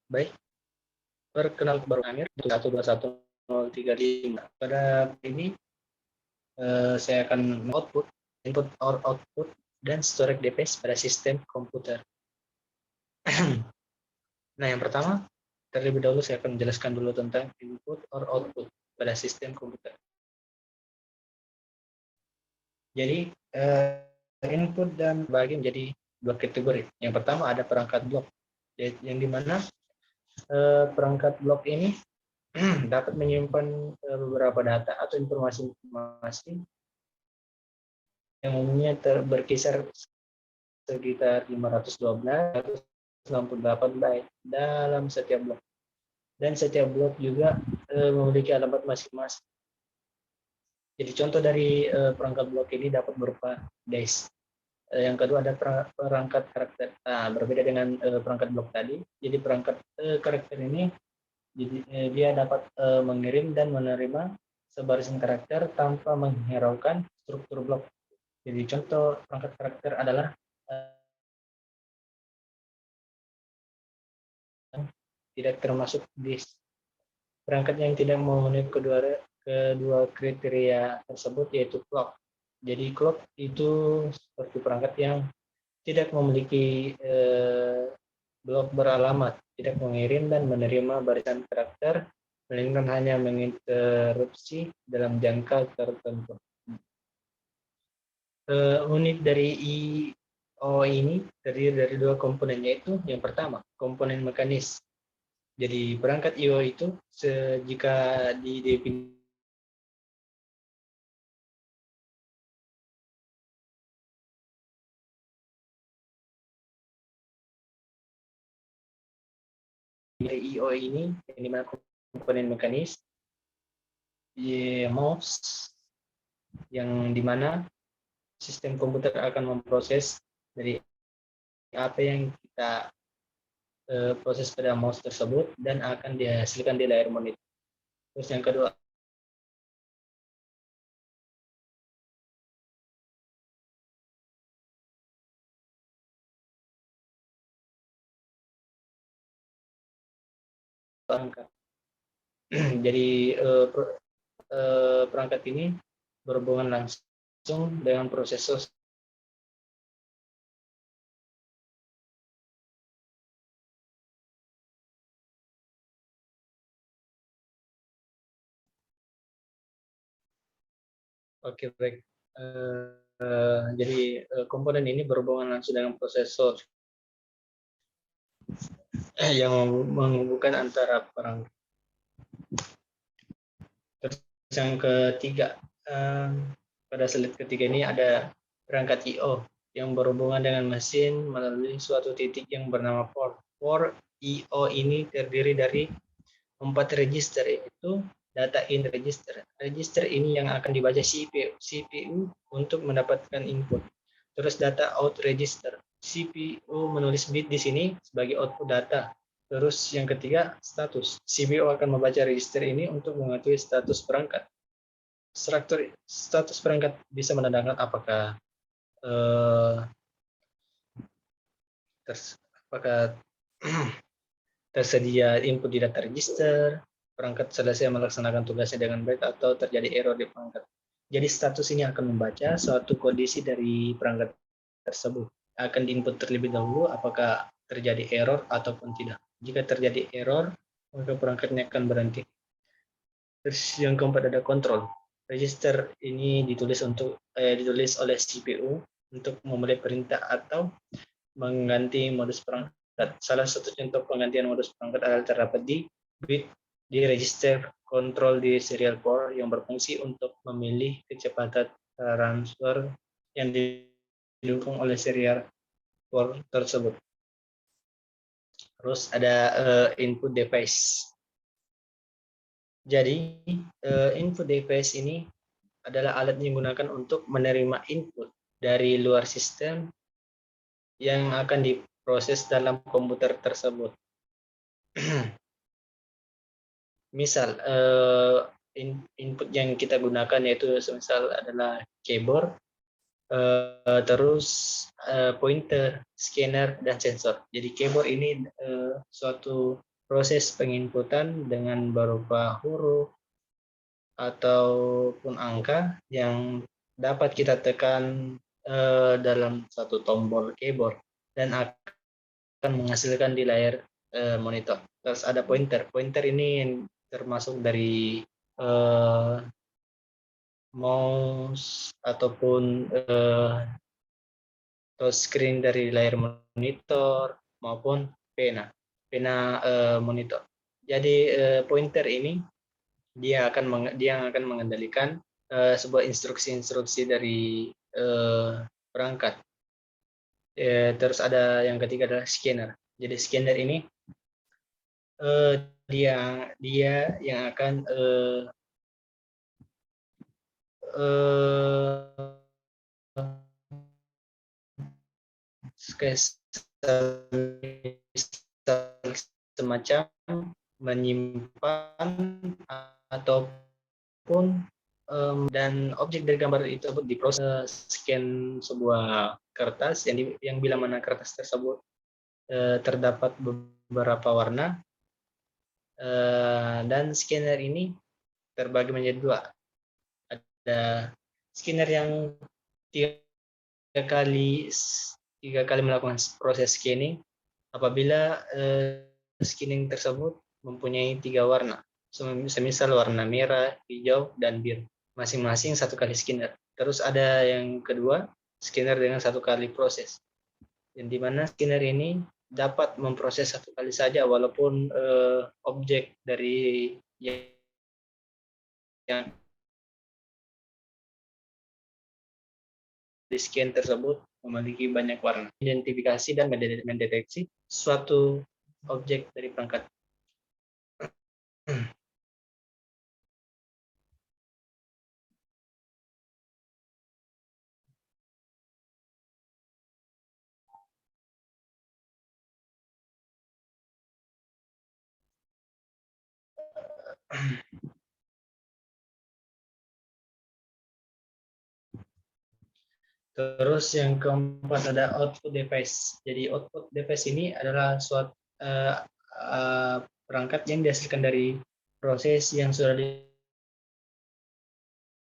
Baik, perkenalkan baru Amir 121035. Pada ini saya akan output, input or output, dan storage device pada sistem komputer. Nah, yang pertama, terlebih dahulu saya akan menjelaskan dulu tentang input or output pada sistem komputer. Jadi, input dan bagi menjadi dua kategori. Yang pertama ada perangkat blok, yang dimana perangkat blok ini dapat menyimpan beberapa data atau informasi yang umumnya berkisar sekitar 512-568 byte dalam setiap blok. Dan setiap blok juga memiliki alamat masing-masing. Jadi contoh dari perangkat blok ini dapat berupa dice. Yang kedua ada perangkat karakter. Nah, berbeda dengan perangkat blok tadi. Jadi perangkat karakter ini dia dapat mengirim dan menerima sebarisan karakter tanpa menghiraukan struktur blok. Jadi contoh perangkat karakter adalah tidak termasuk disk. Perangkat yang tidak memenuhi kedua kriteria tersebut yaitu clock. Jadi clock itu seperti perangkat yang tidak memiliki blok beralamat, tidak mengirim dan menerima barisan karakter, melainkan hanya menginterupsi dalam jangka tertentu. Unit dari I/O ini terdiri dari dua komponen, yaitu yang pertama komponen mekanis. Jadi perangkat I/O itu jika didefinisikan dari I/O ini, yang dimana komponen mekanis, mouse, yang dimana sistem komputer akan memproses dari apa yang kita proses pada mouse tersebut dan akan dihasilkan di layar monitor. Terus yang kedua, perangkat. Jadi perangkat ini berhubungan langsung dengan prosesor. Oke, baik. Jadi komponen ini berhubungan langsung dengan prosesor yang menghubungkan antara perangkat. Terus yang ketiga, pada slide ketiga ini ada perangkat I/O yang berhubungan dengan mesin melalui suatu titik yang bernama port. Port I/O ini terdiri dari 4 register, yaitu data in register. Register ini yang akan dibaca CPU untuk mendapatkan input. Terus data out register. CPU menulis bit di sini sebagai output data. Terus yang ketiga, status. CPU akan membaca register ini untuk mengetahui status perangkat. Struktur status perangkat bisa menandakan apakah tersedia input di data register, perangkat selesai melaksanakan tugasnya dengan baik, atau terjadi error di perangkat. Jadi status ini akan membaca suatu kondisi dari perangkat tersebut. akan diinput terlebih dahulu apakah terjadi error ataupun tidak. Jika terjadi error, maka perangkatnya akan berhenti. Terus yang keempat ada kontrol. Register ini ditulis oleh CPU untuk memulai perintah atau mengganti modus perangkat. Salah satu contoh penggantian modus perangkat adalah terdapat di bit di register kontrol di serial port yang berfungsi untuk memilih kecepatan transfer yang didukung oleh serial port tersebut. Terus ada input device. Jadi input device ini adalah alat yang digunakan untuk menerima input dari luar sistem yang akan diproses dalam komputer tersebut. Misal input yang kita gunakan yaitu semisal adalah keyboard, terus pointer, scanner, dan sensor. Jadi keyboard ini suatu proses penginputan dengan berupa huruf ataupun angka yang dapat kita tekan dalam satu tombol keyboard dan akan menghasilkan di layar monitor. Terus ada pointer. Pointer ini termasuk dari mouse ataupun touchscreen dari layar monitor maupun pena monitor. Jadi pointer ini dia akan mengendalikan sebuah instruksi-instruksi dari perangkat. Terus ada yang ketiga adalah scanner. Jadi scanner ini dia yang akan semacam menyimpan ataupun dan objek dari gambar itu diproses scan sebuah kertas yang bila mana kertas tersebut terdapat beberapa warna dan scanner ini terbagi menjadi dua. Ada scanner yang tiga kali melakukan proses scanning apabila scanning tersebut mempunyai 3 warna, semisal warna merah, hijau, dan biru, masing-masing 1 kali scanner. Terus ada yang kedua, scanner dengan 1 kali proses, yang dimana scanner ini dapat memproses 1 kali saja walaupun objek dari yang di scan tersebut memiliki banyak warna. Identifikasi dan mendeteksi suatu objek dari perangkat. Terus yang keempat ada output device. Jadi output device ini adalah suatu perangkat yang dihasilkan dari proses yang sudah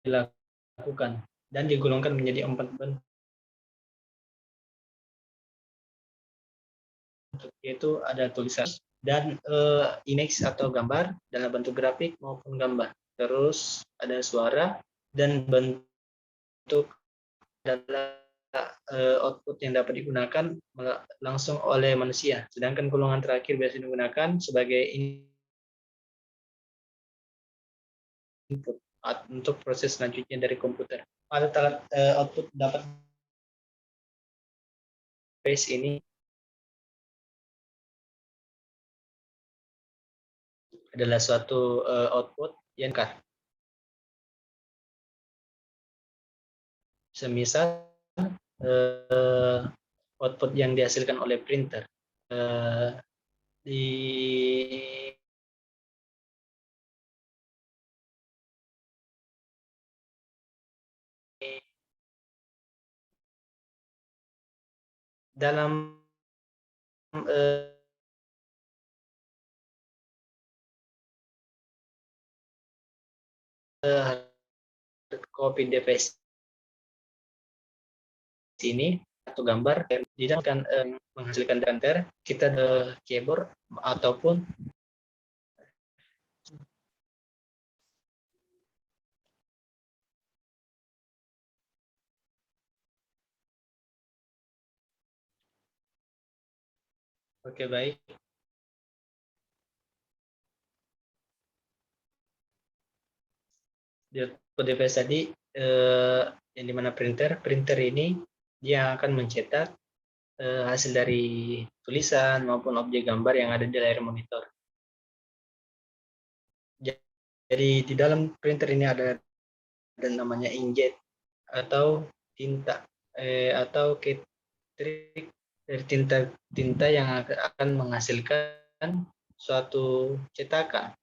dilakukan dan digolongkan menjadi 4 bentuk, yaitu ada tulisan dan image atau gambar dalam bentuk grafik maupun gambar. Terus ada suara dan bentuk adalah output yang dapat digunakan langsung oleh manusia. Sedangkan golongan terakhir biasa digunakan sebagai input untuk proses selanjutnya dari komputer. Alat-alat output dapat base ini adalah suatu output yang semisal output yang dihasilkan oleh printer di dalam copy device ini atau gambar di dalam kan menghasilkan enter kita ke keyboard ataupun oke baik. Di device tadi yang dimana printer ini dia akan mencetak hasil dari tulisan maupun objek gambar yang ada di layar monitor. Jadi di dalam printer ini ada namanya inkjet atau tinta atau ketrik dari tinta yang akan menghasilkan suatu cetakan,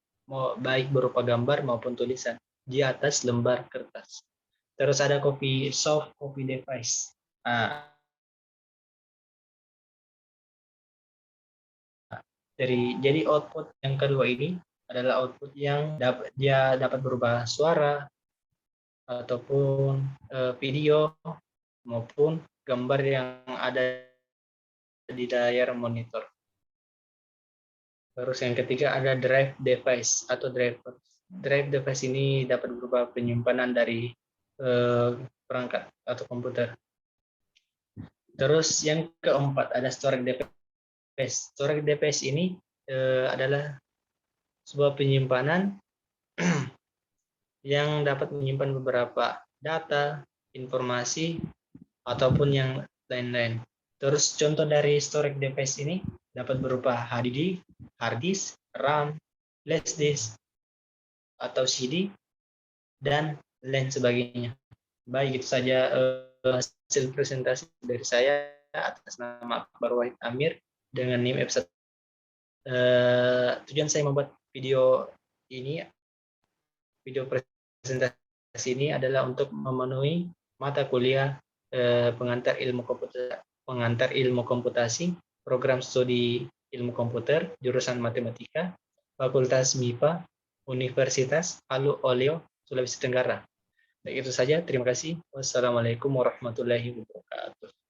baik berupa gambar maupun tulisan di atas lembar kertas. Terus ada soft copy device. Nah, jadi output yang kedua ini adalah output yang dapat berubah suara ataupun video maupun gambar yang ada di layar monitor. Terus yang ketiga ada drive device atau driver. Drive device ini dapat berupa penyimpanan dari perangkat atau komputer. Terus yang keempat ada storage device. Storage device ini adalah sebuah penyimpanan yang dapat menyimpan beberapa data, informasi, ataupun yang lain-lain. Terus contoh dari storage device ini dapat berupa HDD, hard disk, RAM, flash disk, atau CD, dan lain sebagainya. Baik, itu saja hasil presentasi dari saya atas nama Akbar Wahid Amir dengan NIM F1. Tujuan saya membuat video presentasi ini adalah untuk memenuhi mata kuliah pengantar ilmu komputasi, program studi ilmu komputer, jurusan matematika, Fakultas MIPA, Universitas Alu Oleo, Sulawesi Tenggara. Baik, itu saja. Terima kasih. Wassalamualaikum warahmatullahi wabarakatuh.